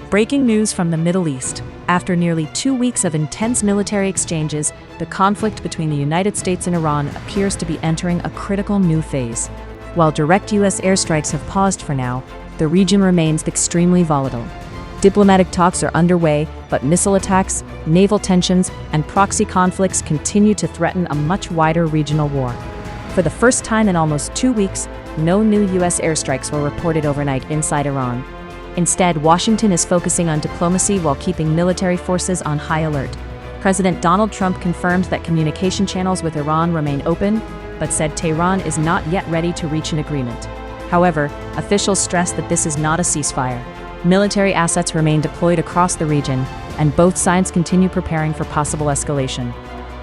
Breaking news from the Middle East. After nearly 2 weeks of intense military exchanges, the conflict between the United States and Iran appears to be entering a critical new phase. While direct U.S. airstrikes have paused for now, the region remains extremely volatile. Diplomatic talks are underway, but missile attacks, naval tensions, and proxy conflicts continue to threaten a much wider regional war. For the first time in almost 2 weeks, no new U.S. airstrikes were reported overnight inside Iran. Instead, Washington is focusing on diplomacy while keeping military forces on high alert. President Donald Trump confirmed that communication channels with Iran remain open, but said Tehran is not yet ready to reach an agreement. However, officials stressed that this is not a ceasefire. Military assets remain deployed across the region, and both sides continue preparing for possible escalation.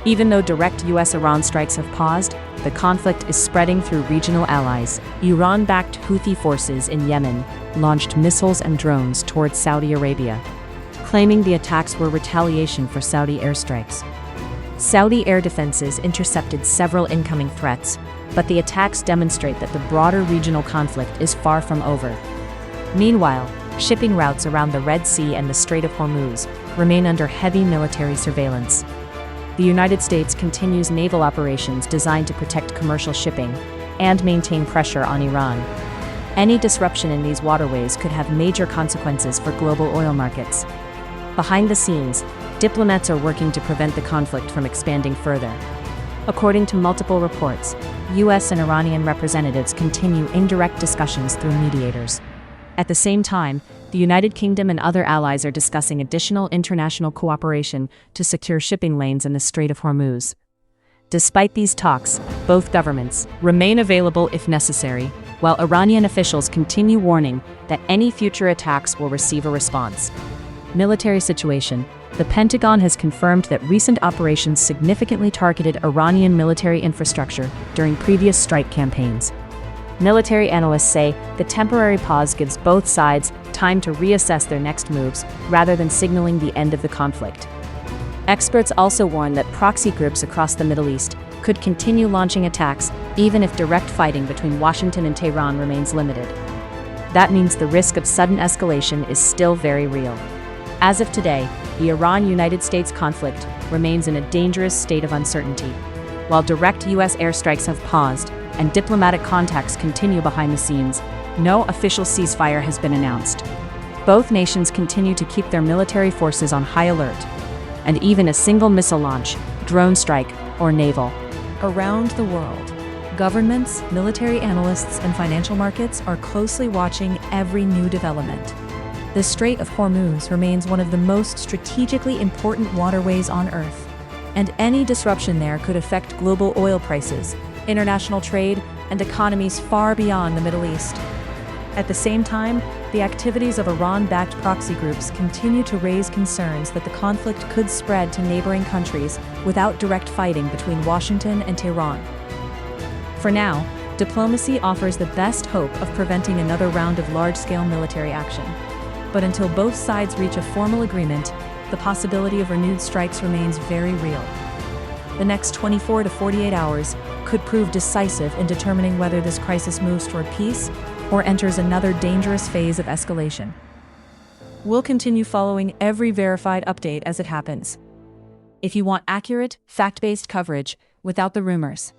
Even though direct U.S.-Iran strikes have paused, the conflict is spreading through regional allies. Iran-backed Houthi forces in Yemen launched missiles and drones towards Saudi Arabia, claiming the attacks were retaliation for Saudi airstrikes. Saudi air defenses intercepted several incoming threats, but the attacks demonstrate that the broader regional conflict is far from over. Meanwhile, shipping routes around the Red Sea and the Strait of Hormuz remain under heavy military surveillance. The United States continues naval operations designed to protect commercial shipping and maintain pressure on Iran. Any disruption in these waterways could have major consequences for global oil markets. Behind the scenes, diplomats are working to prevent the conflict from expanding further. According to multiple reports, U.S. and Iranian representatives continue indirect discussions through mediators. At the same time, the United Kingdom and other allies are discussing additional international cooperation to secure shipping lanes in the Strait of Hormuz. Despite these talks, both governments remain available if necessary, while Iranian officials continue warning that any future attacks will receive a response. Military situation. The Pentagon has confirmed that recent operations significantly targeted Iranian military infrastructure during previous strike campaigns. Military analysts say the temporary pause gives both sides time to reassess their next moves rather than signaling the end of the conflict. Experts also warn that proxy groups across the Middle East could continue launching attacks even if direct fighting between Washington and Tehran remains limited. That means the risk of sudden escalation is still very real. As of today, the Iran-United States conflict remains in a dangerous state of uncertainty. While direct U.S. airstrikes have paused and diplomatic contacts continue behind the scenes, no official ceasefire has been announced. Both nations continue to keep their military forces on high alert, and even a single missile launch, drone strike, or naval. Around the world, governments, military analysts, and financial markets are closely watching every new development. The Strait of Hormuz remains one of the most strategically important waterways on Earth, and any disruption there could affect global oil prices, international trade, and economies far beyond the Middle East. At the same time, the activities of Iran-backed proxy groups continue to raise concerns that the conflict could spread to neighboring countries without direct fighting between Washington and Tehran. For now, diplomacy offers the best hope of preventing another round of large-scale military action. But until both sides reach a formal agreement, the possibility of renewed strikes remains very real. The next 24 to 48 hours could prove decisive in determining whether this crisis moves toward peace or enters another dangerous phase of escalation. We'll continue following every verified update as it happens. If you want accurate, fact-based coverage without the rumors,